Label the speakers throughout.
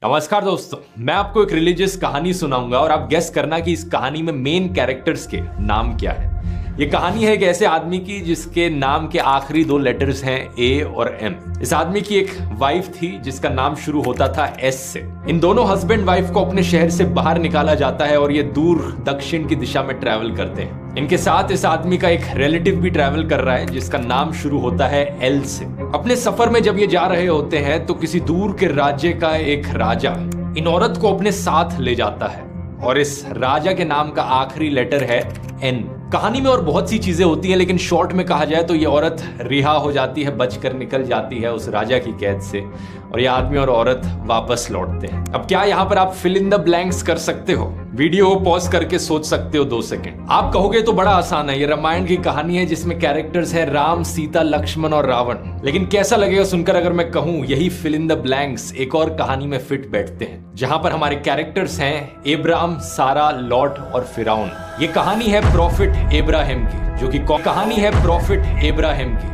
Speaker 1: नमस्कार दोस्तों, मैं आपको एक रिलीजियस कहानी सुनाऊंगा और आप गेस करना कि इस कहानी में मेन कैरेक्टर्स के नाम क्या है। ये कहानी है एक ऐसे आदमी की जिसके नाम के आखिरी दो लेटर्स हैं ए और एम। इस आदमी की एक वाइफ थी जिसका नाम शुरू होता था एस से। इन दोनों हस्बैंड वाइफ को अपने शहर से बाहर निकाला जाता है और ये दूर दक्षिण की दिशा में ट्रैवल करते हैं। इनके साथ इस आदमी का एक रिलेटिव भी ट्रैवल कर रहा है जिसका नाम शुरू होता है एल से। अपने सफर में जब ये जा रहे होते हैं तो किसी दूर के राज्य का एक राजा इन औरत को अपने साथ ले जाता है और इस राजा के नाम का आखिरी लेटर है एन। कहानी में और बहुत सी चीजें होती हैं, लेकिन शॉर्ट में कहा जाए तो ये औरत रिहा हो जाती है, बचकर निकल जाती है उस राजा की कैद से और ये आदमी और औरत वापस लौटते हैं। अब क्या यहाँ पर आप फिल इन द ब्लैंक्स कर सकते हो? वीडियो को पॉज करके सोच सकते हो 2 सेकंड। आप कहोगे तो बड़ा आसान है, ये रामायण की कहानी है जिसमें कैरेक्टर्स हैं राम, सीता, लक्ष्मण और रावण। लेकिन कैसा लगेगा सुनकर अगर मैं कहूं यही फिल इन द ब्लैंक्स एक और कहानी में फिट बैठते हैं जहां पर हमारे कैरेक्टर्स हैं एब्राम, सारा, लॉट और फिरौन। ये कहानी है प्रॉफिट इब्राहिम की,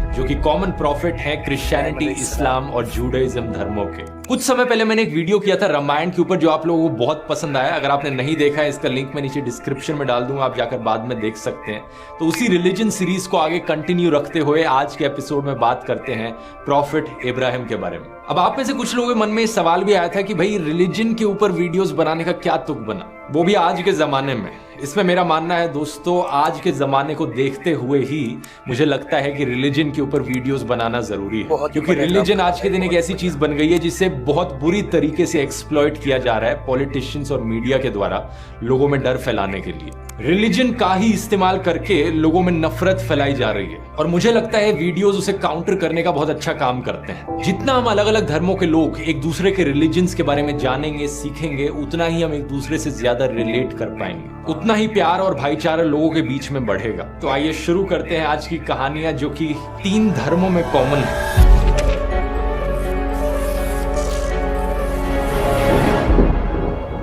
Speaker 1: जो कि कॉमन प्रॉफिट है क्रिश्चियनिटी, इस्लाम और जूडाइज्म धर्मों के। कुछ समय पहले मैंने एक वीडियो किया था रामायण के ऊपर जो आप लोगों को बहुत पसंद आया। अगर आपने नहीं देखा है इसका लिंक मैं नीचे डिस्क्रिप्शन में डाल दूंगा, आप जाकर बाद में देख सकते हैं। तो उसी रिलीजन सीरीज को आगे कंटिन्यू रखते हुए आज के एपिसोड में बात करते हैं प्रॉफिट इब्राहिम के बारे में। अब आप में से कुछ लोगों के मन में सवाल भी आया था कि भाई रिलीजन के ऊपर वीडियोस बनाने का क्या तुक बना, वो भी आज के जमाने में। इसमें मेरा मानना है दोस्तों, आज के जमाने को देखते हुए ही मुझे लगता है कि रिलीजन के ऊपर वीडियोस बनाना जरूरी है, क्योंकि रिलीजन आज के दिन एक ऐसी चीज बन गई है जिसे बहुत बुरी तरीके से एक्सप्लॉइट किया जा रहा है पॉलिटिशियंस और मीडिया के द्वारा लोगों में डर फैलाने के लिए। रिलीजन का ही इस्तेमाल करके लोगों में नफरत फैलाई जा रही है और मुझे लगता है वीडियोस उसे काउंटर करने का बहुत अच्छा काम करते हैं। जितना हम अलग अलग धर्मों के लोग एक दूसरे के रिलीजन्स के बारे में जानेंगे, सीखेंगे, उतना ही हम एक दूसरे से ज्यादा रिलेट कर पाएंगे, उतना ही प्यार और भाईचारा लोगों के बीच में बढ़ेगा। तो आइए शुरू करते हैं आज की कहानियां जो कि 3 धर्मों में कॉमन है।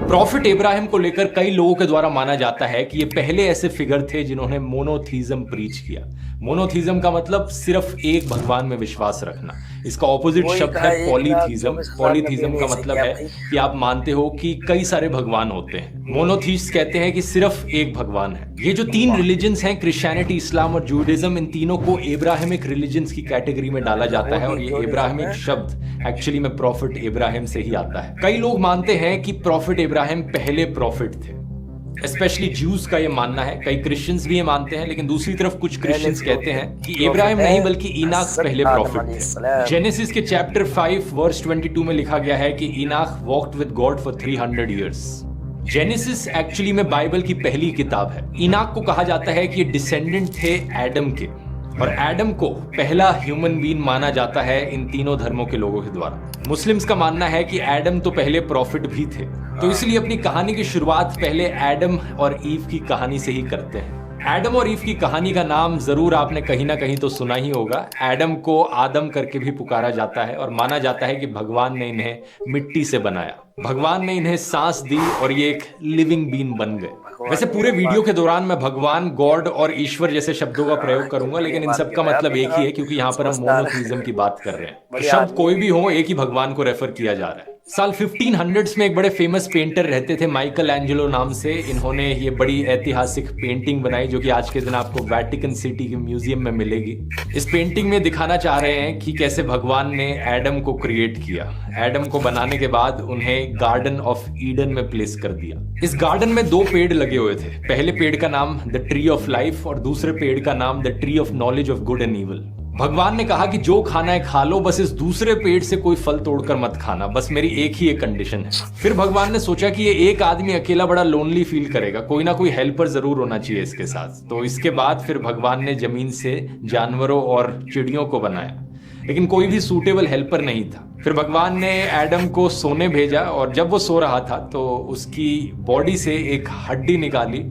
Speaker 1: प्रॉफिट इब्राहिम को लेकर कई लोगों के द्वारा माना जाता है कि ये पहले ऐसे फिगर थे जिन्होंने मोनोथीज्म प्रीच किया। मोनोथीज्म का मतलब सिर्फ एक भगवान में विश्वास रखना। इसका ऑपोजिट शब्द है पॉलीथीज्म। पॉलीथीज्म का मतलब है कि आप मानते हो कि कई सारे भगवान होते हैं। मोनोथीस्ट कहते हैं कि सिर्फ एक भगवान है। ये जो 3 रिलीजन्स हैं क्रिश्चियनिटी, इस्लाम और जूडाइज्म, इन तीनों को इब्राहिमिक रिलीजन्स की कैटेगरी में डाला जाता है और ये इब्राहिमिक शब्द एक्चुअली में प्रॉफिट इब्राहिम से ही आता है। कई लोग मानते हैं कि प्रॉफिट इब्राहिम पहले प्रॉफिट थे, स्पेशली ज्यूज का ये मानना है। कई क्रिश्चियंस भी ये मानते हैं, लेकिन दूसरी तरफ कुछ क्रिश्चियंस कहते हैं कि इब्राहिम नहीं बल्कि इनाक पहले प्रॉफिट थे। जेनेसिस के चैप्टर 5 वर्स 22 में लिखा गया है कि Enoch walked with God for 300 years. Genesis actually में बाइबल की पहली किताब है। इनाक को कहा जाता है कि ये डिसेंडेंट थे एडम के और एडम को पहला ह्यूमन बीइंग माना जाता है इन तीनों धर्मों के लोगों के द्वारा। मुस्लिम्स का मानना है कि एडम तो पहले प्रॉफिट भी थे, तो इसलिए अपनी कहानी की शुरुआत पहले एडम और ईव की कहानी से ही करते हैं। एडम और ईव की कहानी का नाम जरूर आपने कहीं ना कहीं तो सुना ही होगा। एडम को आदम करके भी पुकारा जाता है और माना जाता है कि भगवान ने इन्हें मिट्टी से बनाया, भगवान ने इन्हें सांस दी और ये एक लिविंग बीइंग बन गए। वैसे पूरे वीडियो के दौरान मैं भगवान, गॉड और ईश्वर जैसे शब्दों का प्रयोग करूंगा, लेकिन इन सब का मतलब एक ही है क्योंकि यहाँ पर हम मोनोथीज्म की बात कर रहे हैं। शब्द कोई भी हो, एक ही भगवान को रेफर किया जा रहा है। साल 1500s में एक बड़े फेमस पेंटर रहते थे माइकल एंजेलो नाम से। इन्होंने ये बड़ी ऐतिहासिक पेंटिंग बनाई जो कि आज के दिन आपको वेटिकन सिटी के म्यूजियम में मिलेगी। इस पेंटिंग में दिखाना चाह रहे हैं कि कैसे भगवान ने एडम को क्रिएट किया। एडम को बनाने के बाद उन्हें गार्डन ऑफ ईडन में प्लेस कर दिया। इस गार्डन में 2 पेड़ लगे हुए थे। पहले पेड़ का नाम द ट्री ऑफ लाइफ और दूसरे पेड़ का नाम the tree of knowledge of good and evil. भगवान ने कहा कि जो खाना है खा लो, बस इस दूसरे पेड़ से कोई फल तोड़कर मत खाना, बस मेरी एक ही एक कंडीशन है। फिर भगवान ने सोचा कि ये एक आदमी अकेला बड़ा लोनली फील करेगा, कोई ना कोई हेल्पर जरूर होना चाहिए इसके साथ। तो इसके बाद फिर भगवान ने जमीन से जानवरों और चिड़ियों को बनाया, लेकिन कोई भी सूटेबल हेल्पर नहीं था। फिर भगवान ने एडम को सोने भेजा और जब वो सो रहा था तो उसकी बॉडी से एक हड्डी निकाली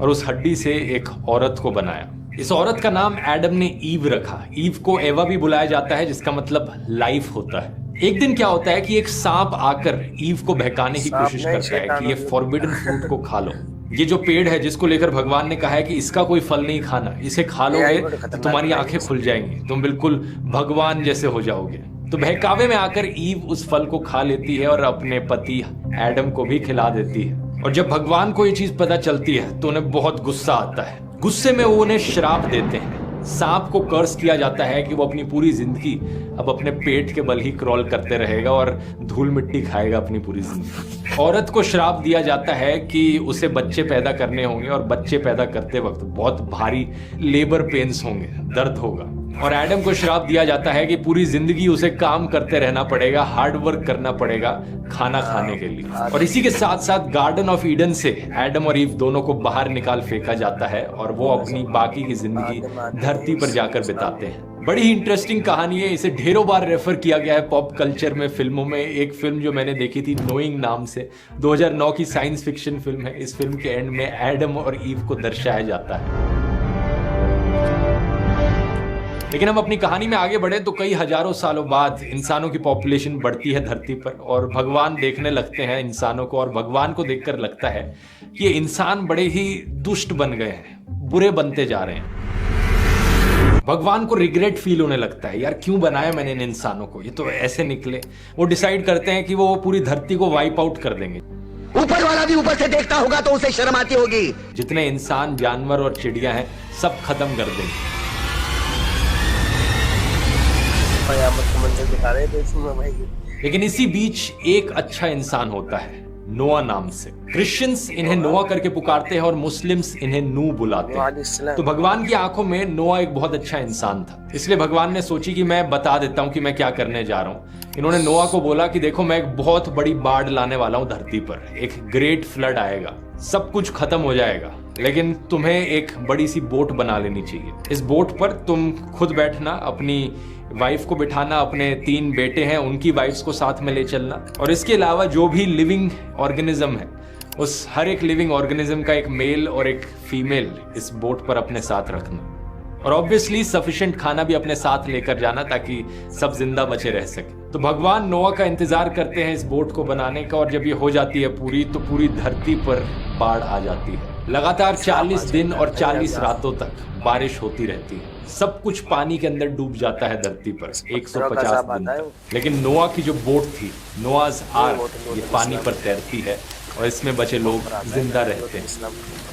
Speaker 1: और उस हड्डी से एक औरत को बनाया। इस औरत का नाम एडम ने ईव रखा। ईव को एवा भी बुलाया जाता है जिसका मतलब लाइफ होता है। एक दिन क्या होता है कि एक सांप आकर ईव को बहकाने की कोशिश करता है कि ये फॉरबिडन फ्रूट को खा लो। ये जो पेड़ है जिसको लेकर भगवान ने कहा है कि इसका कोई फल नहीं खाना, इसे खा लोगे तो तुम्हारी आंखें खुल जाएंगी, तुम बिल्कुल भगवान जैसे हो जाओगे। तो बहकावे में आकर ईव उस फल को खा लेती है और अपने पति एडम को भी खिला देती है। और जब भगवान को ये चीज पता चलती है तो उन्हें बहुत गुस्सा आता है। गुस्से में वो उन्हें श्राप देते हैं। सांप को कर्स किया जाता है कि वो अपनी पूरी जिंदगी अब अपने पेट के बल ही क्रॉल करते रहेगा और धूल मिट्टी खाएगा अपनी पूरी जिंदगी। औरत को श्राप दिया जाता है कि उसे बच्चे पैदा करने होंगे और बच्चे पैदा करते वक्त बहुत भारी लेबर पेन्स होंगे, दर्द होगा। और एडम को श्राप दिया जाता है कि पूरी जिंदगी उसे काम करते रहना पड़ेगा, हार्ड वर्क करना पड़ेगा खाना खाने के लिए। और इसी के साथ साथ गार्डन ऑफ ईडन से एडम और ईव दोनों को बाहर निकाल फेंका जाता है और वो अपनी बाकी की जिंदगी धरती पर जाकर बिताते हैं। बड़ी ही इंटरेस्टिंग कहानी है। इसे ढेरों बार रेफर किया गया है पॉप कल्चर में, फिल्मों में। एक फिल्म जो मैंने देखी थी नोइंग नाम से, 2009 की साइंस फिक्शन फिल्म है। इस फिल्म के एंड में एडम और ईव को दर्शाया जाता है। लेकिन हम अपनी कहानी में आगे बढ़े तो कई हजारों सालों बाद इंसानों की पॉपुलेशन बढ़ती है धरती पर और भगवान देखने लगते हैं इंसानों को। और भगवान को देखकर लगता है कि ये इंसान बड़े ही दुष्ट बन गए हैं, बुरे बनते जा रहे हैं। भगवान को रिग्रेट फील होने लगता है, यार क्यों बनाया मैंने इन इंसानों को, ये तो ऐसे निकले। वो डिसाइड करते हैं कि वो पूरी धरती को वाइप आउट कर देंगे।
Speaker 2: ऊपर वाला भी ऊपर से देखता होगा तो उसे शर्म आती होगी।
Speaker 1: जितने इंसान, जानवर और चिड़िया हैं सब खत्म कर देंगे। लेकिन इसी बीच एक अच्छा इंसान होता है नोआ नाम से। क्रिश्चियंस इन्हें नोआ करके पुकारते हैं और मुस्लिम्स इन्हें नू बुलाते हैं। तो भगवान की आंखों में नोआ एक बहुत अच्छा इंसान था, इसलिए भगवान ने सोची कि मैं बता देता हूं कि मैं क्या करने जा रहा हूं। इन्होंने नोआ को बोला कि देखो मैं एक बहुत बड़ी बाढ़ लाने वाला हूं धरती पर, एक ग्रेट फ्लड आएगा, सब कुछ खत्म हो जाएगा, लेकिन तुम्हें एक बड़ी सी बोट बना लेनी चाहिए। इस बोट पर तुम खुद बैठना, अपनी वाइफ को बिठाना, अपने 3 बेटे हैं उनकी वाइफ्स को साथ में ले चलना, और इसके अलावा जो भी लिविंग ऑर्गेनिज्म है उस हर एक लिविंग ऑर्गेनिज्म का एक मेल और एक फीमेल इस बोट पर अपने साथ रखना। और ऑब्वियसली सफिशिएंट खाना भी अपने साथ लेकर जाना ताकि सब जिंदा बचे रह सके। तो भगवान नोआ का इंतजार करते हैं इस बोट को बनाने का, और जब ये हो जाती है पूरी तो पूरी धरती पर बाढ़ आ जाती है। लगातार 40 दिन और 40 रातों तक बारिश होती रहती है। सब कुछ पानी के अंदर डूब जाता है धरती पर 150 दिन तक। लेकिन नोआ की जो बोट थी, नोआज आर्क, ये पानी पर तैरती है और इसमें बचे लोग जिंदा रहते हैं।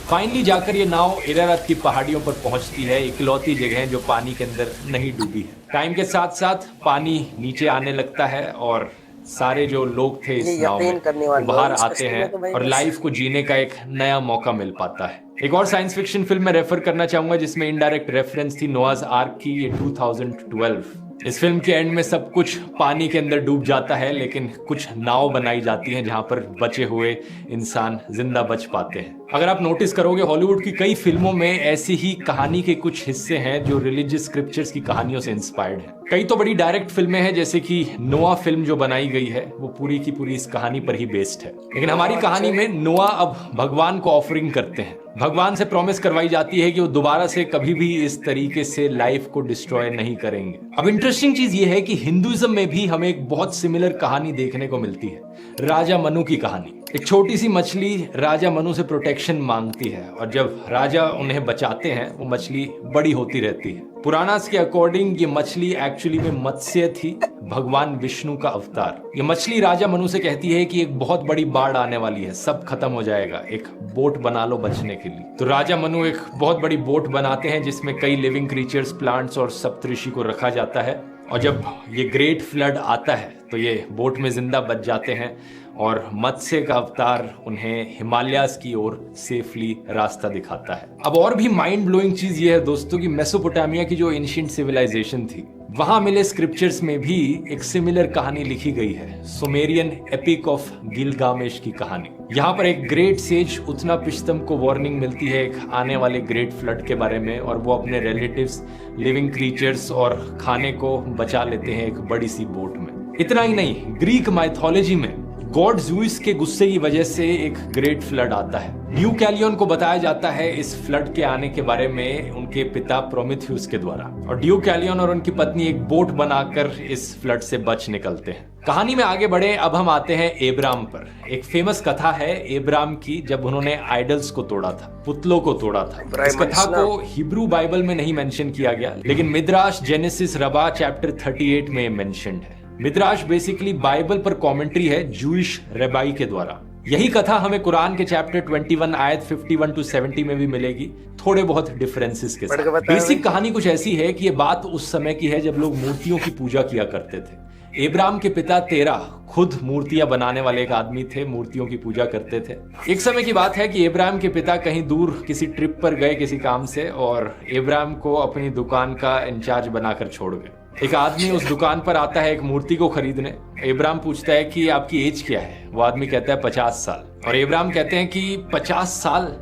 Speaker 1: फाइनली जाकर ये नाव इरारत की पहाड़ियों पर पहुंचती है, इकलौती जगह जो पानी के अंदर नहीं डूबी है। टाइम के साथ साथ पानी नीचे आने लगता है और सारे जो लोग थे इस नाव में बाहर आते हैं और लाइफ को जीने का एक नया मौका मिल पाता है। एक और साइंस फिक्शन फिल्म में रेफर करना चाहूंगा जिसमें इनडायरेक्ट रेफरेंस थी नोआज आर्क की, ये 2012। इस फिल्म के एंड में सब कुछ पानी के अंदर डूब जाता है, लेकिन कुछ नाव बनाई जाती हैं जहां पर बचे हुए इंसान जिंदा बच पाते हैं। अगर आप नोटिस करोगे हॉलीवुड की कई फिल्मों में ऐसी ही कहानी के कुछ हिस्से हैं जो रिलीजियस स्क्रिप्चर्स की कहानियों से इंस्पायर्ड है। कई तो बड़ी डायरेक्ट फिल्में हैं, जैसे कि नोआ फिल्म जो बनाई गई है वो पूरी की पूरी इस कहानी पर ही बेस्ड है। लेकिन हमारी कहानी में नोआ अब भगवान को ऑफरिंग करते हैं। भगवान से प्रॉमिस करवाई जाती है कि वो दोबारा से कभी भी इस तरीके से लाइफ को डिस्ट्रॉय नहीं करेंगे। अब इंटरेस्टिंग चीज ये है कि हिंदुइज्म में भी हमें एक बहुत सिमिलर कहानी देखने को मिलती है, राजा मनु की कहानी। एक छोटी सी मछली राजा मनु से प्रोटेक्शन मांगती है और जब राजा उन्हें बचाते हैं वो मछली बड़ी होती रहती है। पुराणास के अकॉर्डिंग ये मछली एक्चुअली में मत्स्य थी, भगवान विष्णु का अवतार। ये मछली राजा मनु से कहती है कि एक बहुत बड़ी बाढ़ आने वाली है, सब खत्म हो जाएगा, एक बोट बना लो बचने के लिए। तो राजा मनु एक बहुत बड़ी बोट बनाते हैं जिसमें कई लिविंग क्रीचर्स, प्लांट्स और सप्तऋषि को रखा जाता है। और जब ये ग्रेट फ्लड आता है तो ये बोट में जिंदा बच जाते हैं और मत्स्य का अवतार उन्हें हिमालयास की ओर सेफली रास्ता दिखाता है। अब और भी माइंड ब्लोइंग चीज ये है दोस्तों कि मेसोपोटामिया की जो एंशिएंट सिविलाइजेशन थी वहां मिले स्क्रिप्चर्स में भी एक सिमिलर कहानी लिखी गई है, सुमेरियन एपिक ऑफ गिलगामेश की कहानी। यहाँ पर एक ग्रेट सेज उत्नपिश्तम को वार्निंग मिलती है एक आने वाले ग्रेट फ्लड के बारे में, और वो अपने रिलेटिव्स, लिविंग क्रीचर्स और खाने को बचा लेते हैं एक बड़ी सी बोट में। इतना ही नहीं, ग्रीक माइथोलॉजी में गॉड ज़्यूस के गुस्से की वजह से एक ग्रेट फ्लड आता है। ड्यूकैलियन को बताया जाता है इस फ्लड के आने के बारे में उनके पिता प्रोमेथियस के द्वारा, और ड्यूकैलियन और उनकी पत्नी एक बोट बनाकर इस फ्लड से बच निकलते हैं। कहानी में आगे बढ़े, अब हम आते हैं एब्राम पर। एक फेमस कथा है एब्राम की, जब उन्होंने आइडल्स को तोड़ा था, पुतलों को तोड़ा था। इस कथा को हिब्रू बाइबल में नहीं मेंशन किया गया, लेकिन मिद्राश जेनेसिस रबा चैप्टर 38 में मेंशन्ड है। मिद्राश बेसिकली बाइबल पर कमेंट्री है जूइश रेबाई के द्वारा। यही कथा हमें कुरान के चैप्टर 21 आयत 51 to 70 में भी मिलेगी, थोड़े बहुत डिफरेंसेस के साथ। बेसिक कहानी कुछ ऐसी है कि ये बात उस समय की है जब लोग मूर्तियों की पूजा किया करते थे। एब्राम के पिता तेरह खुद मूर्तियां बनाने वाले एक आदमी थे, मूर्तियों की पूजा करते थे। एक समय की बात है कि एब्राम के पिता कहीं दूर किसी ट्रिप पर गए किसी काम से, और एब्राम को अपनी दुकान का इंचार्ज बनाकर छोड़ गए। एक आदमी उस दुकान पर आता है एक मूर्ति को खरीदने। एब्राम पूछता है कि आपकी एज क्या है? वो आदमी कहता है 50 साल। और एब्राम कहते हैं कि 50 साल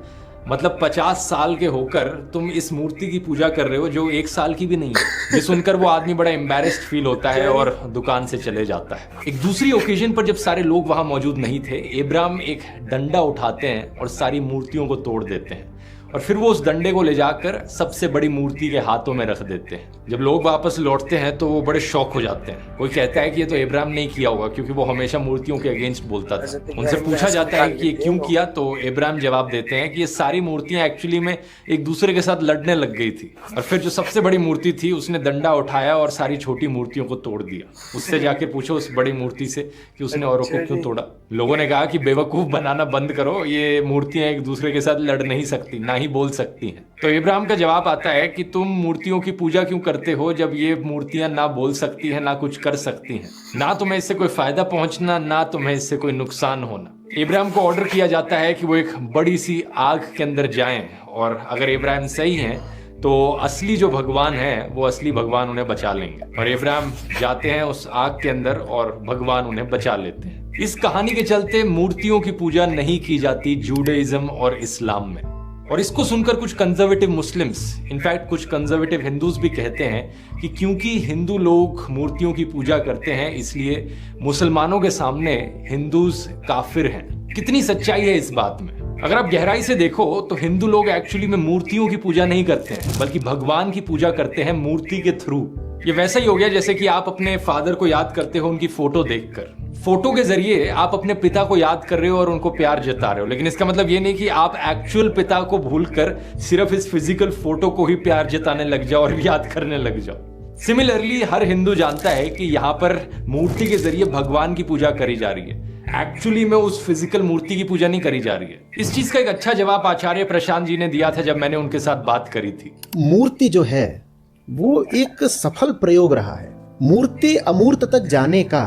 Speaker 1: मतलब 50 साल के होकर तुम इस मूर्ति की पूजा कर रहे हो जो 1 साल की भी नहीं है। ये सुनकर वो आदमी बड़ा एम्बैरेस्ड फील होता है और दुकान से चले जाता है। एक दूसरी ओकेजन पर जब सारे लोग वहां मौजूद नहीं थे, एब्राम एक डंडा उठाते हैं और सारी मूर्तियों को तोड़ देते हैं, और फिर वो उस डंडे को ले जाकर सबसे बड़ी मूर्ति के हाथों में रख देते हैं। जब लोग वापस लौटते हैं तो वो बड़े शॉक हो जाते हैं। कोई कहता है कि ये तो एब्राम ने किया होगा, क्योंकि वो हमेशा मूर्तियों के अगेंस्ट बोलता था। उनसे पूछा जाता है कि ये क्यों किया, तो एब्राम जवाब देते हैं कि ये सारी मूर्तियां एक्चुअली में एक दूसरे के साथ लड़ने लग गई थी, और फिर जो सबसे बड़ी मूर्ति थी उसने डंडा उठाया और सारी छोटी मूर्तियों को तोड़ दिया। उससे जाके पूछो उस बड़ी मूर्ति से कि उसने औरों को क्यों तोड़ा। लोगों ने कहा कि बेवकूफ बनाना बंद करो, ये मूर्तियां एक दूसरे के साथ लड़ नहीं सकती, ना ही बोल सकती हैं। तो इब्राहिम का जवाब आता है कि तुम मूर्तियों की पूजा क्यों करते हो जब ये मूर्तियां ना बोल सकती हैं, ना कुछ कर सकती हैं, ना तुम्हें इससे कोई फायदा पहुंचना, ना तुम्हें इससे कोई नुकसान होना। इब्राहिम को ऑर्डर किया जाता है कि वो एक बड़ी सी आग के अंदर जाएं, और अगर इब्राहिम सही हैं तो असली जो भगवान है वो असली भगवान उन्हें बचा लेंगे। और इब्राहिम जाते हैं उस आग के अंदर और भगवान उन्हें बचा लेते हैं। इस कहानी के चलते मूर्तियों की पूजा नहीं की जाती जूडाइज्म और इस्लाम में। और इसको सुनकर कुछ कंजर्वेटिव मुस्लिम्स, इनफैक्ट कुछ कंजर्वेटिव हिंदूज भी कहते हैं कि क्योंकि हिंदू लोग मूर्तियों की पूजा करते हैं इसलिए मुसलमानों के सामने हिंदूज काफिर हैं। कितनी सच्चाई है इस बात में? अगर आप गहराई से देखो तो हिंदू लोग एक्चुअली में मूर्तियों की पूजा नहीं करते हैं, बल्कि भगवान की पूजा करते हैं मूर्ति के थ्रू। ये वैसा ही हो गया जैसे कि आप अपने फादर को याद करते हो उनकी फोटो देखकर। फोटो के जरिए आप अपने पिता को याद कर रहे हो और उनको प्यार जता रहे हो, लेकिन इसका मतलब ये नहीं कि आप एक्चुअल पिता को भूलकर सिर्फ इस फिजिकल फोटो को ही प्यार जताने लग जाओ और याद करने लग जाओ। सिमिलरली हर हिंदू जानता है कि यहाँ पर मूर्ति के जरिए भगवान की पूजा करी जा रही है, एक्चुअली में उस फिजिकल मूर्ति की पूजा नहीं करी जा रही है। इस चीज का एक अच्छा जवाब आचार्य प्रशांत जी ने दिया था जब मैंने उनके साथ बात करी थी।
Speaker 3: मूर्ति जो है वो एक सफल प्रयोग रहा है। मूर्ति अमूर्त तक जाने का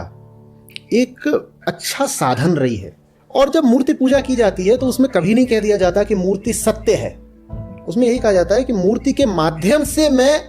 Speaker 3: एक अच्छा साधन रही है। और जब मूर्ति पूजा की जाती है तो उसमें कभी नहीं कह दिया जाता कि मूर्ति सत्य है। उसमें यही कहा जाता है कि मूर्ति के माध्यम से मैं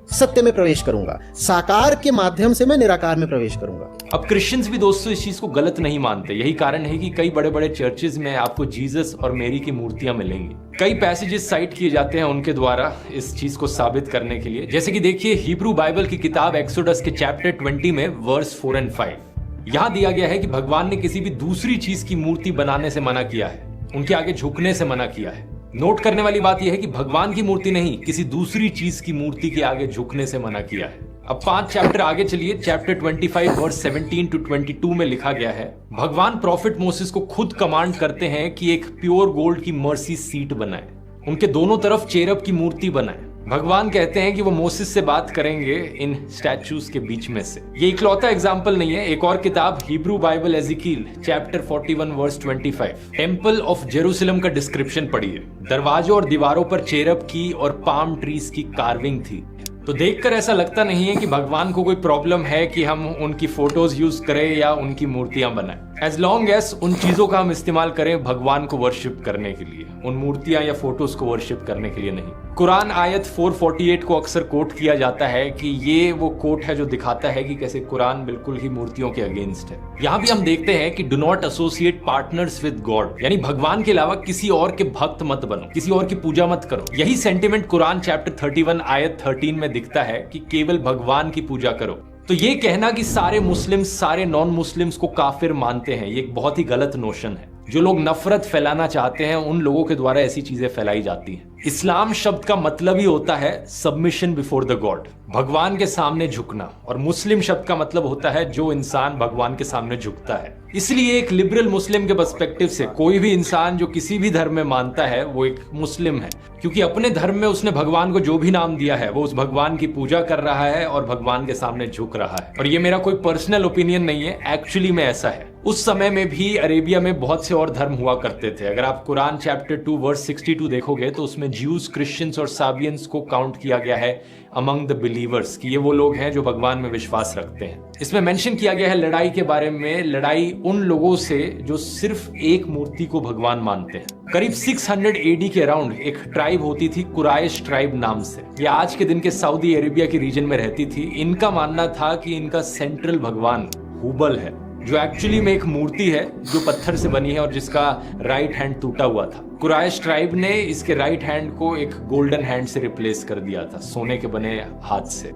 Speaker 3: सत्य में प्रवेश करूंगा, साकार के माध्यम से मैं निराकार में प्रवेश करूंगा।
Speaker 1: अब क्रिश्चियंस भी दोस्तों इस चीज को गलत नहीं मानते। यही कारण है कि कई बड़े बड़े चर्चेज में आपको जीसस और मेरी की मूर्तियां मिलेंगी। कई पैसेजेस साइट किए जाते हैं उनके द्वारा इस चीज को साबित करने के लिए। जैसे कि देखिए हिब्रू बाइबल की किताब एक्सोडस के चैप्टर 20 में वर्स 4 और 5 यहां दिया गया है कि भगवान ने किसी भी दूसरी चीज की मूर्ति बनाने से मना किया है, उनके आगे झुकने से मना किया है। नोट करने वाली बात यह है कि भगवान की मूर्ति नहीं, किसी दूसरी चीज की मूर्ति के आगे झुकने से मना किया है। अब 5 चैप्टर आगे चलिए, चैप्टर 25 वर्स 17 to 22 में लिखा गया है, भगवान प्रॉफिट मोसेस को खुद कमांड करते हैं कि एक प्योर गोल्ड की मर्सी सीट बनाए, उनके दोनों तरफ चेरब की मूर्ति बनाए। भगवान कहते हैं कि वो मोसेस से बात करेंगे इन स्टैचूज के बीच में से। ये इकलौता एग्जाम्पल नहीं है। एक और किताब Hebrew Bible Ezekiel chapter 41 verse 25 temple of Jerusalem का डिस्क्रिप्शन पढ़िए। दरवाजों और दीवारों पर चेरब की और पाम ट्रीज की कार्विंग थी। तो देखकर ऐसा लगता नहीं है कि भगवान को कोई प्रॉब्लम है कि हम उनकी फोटोज यूज करें या उनकी मूर्तियां बनाएं, एज लॉन्ग एज उन चीजों का हम इस्तेमाल करें भगवान को वर्शिप करने के लिए, उन मूर्तियां या फोटोज को वर्शिप करने के लिए नहीं। कुरान आयत 448 को अक्सर कोट किया जाता है कि ये वो कोट है जो दिखाता है कि कैसे कुरान बिल्कुल ही मूर्तियों के अगेंस्ट है। यहाँ भी हम देखते हैं कि do not associate partners with God, यानी भगवान के अलावा किसी और के भक्त मत बनो, किसी और की पूजा मत करो। यही सेंटिमेंट कुरान चैप्टर 31 आयत 13 में दिखता है कि केवल भगवान की पूजा करो। तो ये कहना कि सारे मुस्लिम्स सारे नॉन मुस्लिम्स को काफिर मानते हैं, ये एक बहुत ही गलत नोशन है। जो लोग नफरत फैलाना चाहते हैं उन लोगों के द्वारा ऐसी चीजें फैलाई जाती हैं। इस्लाम शब्द का मतलब ही होता है सबमिशन बिफोर द गॉड, भगवान के सामने झुकना, और मुस्लिम शब्द का मतलब होता है जो इंसान भगवान के सामने झुकता है। इसलिए एक लिबरल मुस्लिम के पर्सपेक्टिव से कोई भी इंसान जो किसी भी धर्म में मानता है वो एक मुस्लिम है। क्योंकि अपने धर्म में उसने भगवान को जो भी नाम दिया है वो उस भगवान की पूजा कर रहा है और भगवान के सामने झुक रहा है। और ये मेरा कोई पर्सनल ओपिनियन नहीं है, एक्चुअली में ऐसा है। उस समय में भी अरेबिया में बहुत से और धर्म हुआ करते थे। अगर आप कुरान चैप्टर 2 वर्स 62 देखोगे तो उसमें ज्यूज, क्रिश्चियंस और साबियंस को काउंट किया गया है अमंग द बिलीवर्स कि ये वो लोग हैं जो भगवान में विश्वास रखते हैं। इसमें मेंशन किया गया है लड़ाई के बारे में, लड़ाई उन लोगों से जो सिर्फ एक मूर्ति को भगवान मानते हैं। करीब 600 एडी के अराउंड एक ट्राइब होती थी कुराइश ट्राइब नाम से। ये आज के दिन के सऊदी अरेबिया के रीजन में रहती थी। इनका मानना था कि इनका सेंट्रल भगवान हुबल है, जो एक्चुअली में एक मूर्ति है जो पत्थर से बनी है और जिसका राइट हैंड टूटा हुआ था। कुराइश ट्राइब ने इसके राइट हैंड को एक गोल्डन हैंड से रिप्लेस कर दिया था, सोने के बने हाथ से।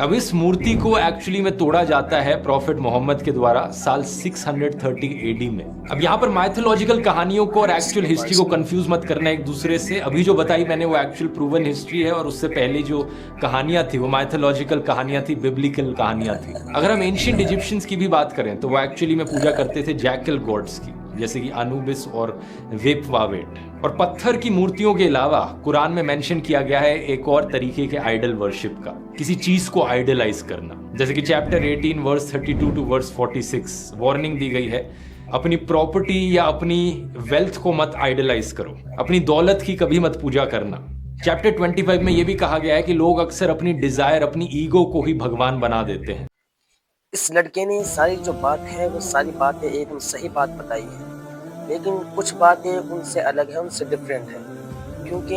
Speaker 1: अब इस मूर्ति को एक्चुअली में तोड़ा जाता है प्रॉफिट मोहम्मद के द्वारा साल 630 एडी में। अब यहाँ पर माइथोलॉजिकल कहानियों को और एक्चुअल हिस्ट्री को कंफ्यूज मत करना एक दूसरे से। अभी जो बताई मैंने वो एक्चुअल प्रूवन हिस्ट्री है और उससे पहले जो कहानियां थी वो माइथोलॉजिकल कहानियां थी, बिब्लिकल कहानियां थी। अगर हम एंशिएंट इजिप्शियंस की भी बात करें तो वो एक्चुअली में पूजा करते थे जैकल गॉड्स की, जैसे कि अनुबिस और वेपवावेट। और पत्थर की मूर्तियों के अलावा कुरान में मेंशन किया गया है एक और तरीके के आइडल वर्शिप का, किसी चीज को आइडलाइज करना। जैसे कि chapter 18 verse 32 to verse 46 warning दी गई है, अपनी प्रॉपर्टी या अपनी वेल्थ को मत आइडलाइज करो, अपनी दौलत की कभी मत पूजा करना। चैप्टर 25 में यह भी कहा गया है कि लोग अक्सर अपनी डिजायर, अपनी ईगो को ही भगवान बना देते हैं।
Speaker 4: इस लड़के ने सारी जो बात है वो सारी बातें एकदम सही बात बताई है, लेकिन कुछ बातें उनसे अलग है, उनसे डिफरेंट है। क्योंकि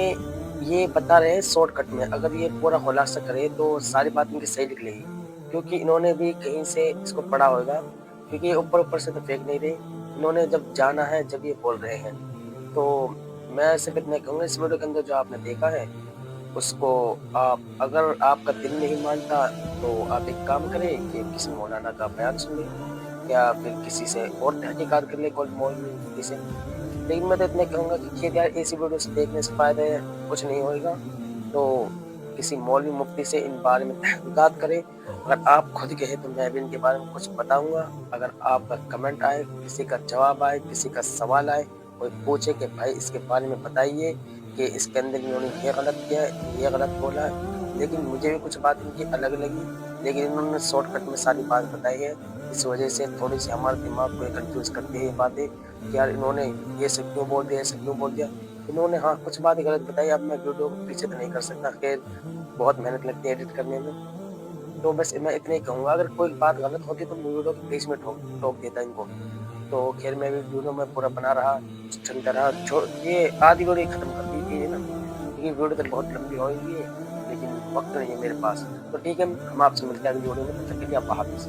Speaker 4: ये बता रहे हैं शॉर्टकट में, अगर ये पूरा खुलासा करे तो सारी बात इनकी सही निकलेगी। क्योंकि इन्होंने भी कहीं से इसको पढ़ा होगा, क्योंकि ये ऊपर ऊपर से तो फेंक नहीं रहे, इन्होंने जब जाना है जब ये बोल रहे हैं। तो मैं सिर्फ इतना कहूँगा, इस वीडियो के अंदर जो आपने देखा है उसको आप, अगर आपका दिल नहीं मानता तो आप एक काम करें कि किसी मौलाना का बयान सुन लें या फिर किसी से और तहकीकात कर ले, कोई मौलवी से। लेकिन मैं तो इतना कहूँगा कि खेत यार ऐसी वीडियो से देखने से फ़ायदा कुछ नहीं होएगा, तो किसी मौलवी मुफ्ती से इन बारे में तहकीकात करें। अगर आप खुद कहे तो मैं भी इनके बारे में कुछ बताऊँगा। अगर आपका कमेंट आए, किसी का जवाब आए, किसी का सवाल आए, कोई पूछे कि भाई इसके बारे में बताइए कि इसके अंदर इन्होंने ये गलत किया, ये गलत बोला, लेकिन मुझे भी कुछ बात इनकी अलग लगी, लेकिन इन्होंने शॉर्टकट में सारी बात बताई है। इस वजह से थोड़ी सी हमारे दिमाग को कंफ्यूज करती है ये बातें कि यार इन्होंने ये सब क्यों बोल दिया, ऐसे क्यों बोल दिया। इन्होंने हाँ कुछ बातें गलत बताई। अब मैं वीडियो को पीछे तो नहीं कर सकता, खैर बहुत मेहनत लगती है एडिट करने में। तो बस मैं इतना ही कहूँगा, अगर कोई बात गलत होती तो वीडियो के बीच में टोक देता इनको। तो खैर मैं भी वीडियो में पूरा बना रहा, चलता रहा, ये आधी वीडियो खत्म कर दी थी ना, क्योंकि वीडियो तो बहुत लंबी होगी लेकिन वक्त नहीं है मेरे पास। तो ठीक है, हम आपसे मिलते हैं अगली वीडियो में, तब तक के लिए आप हाफिज़।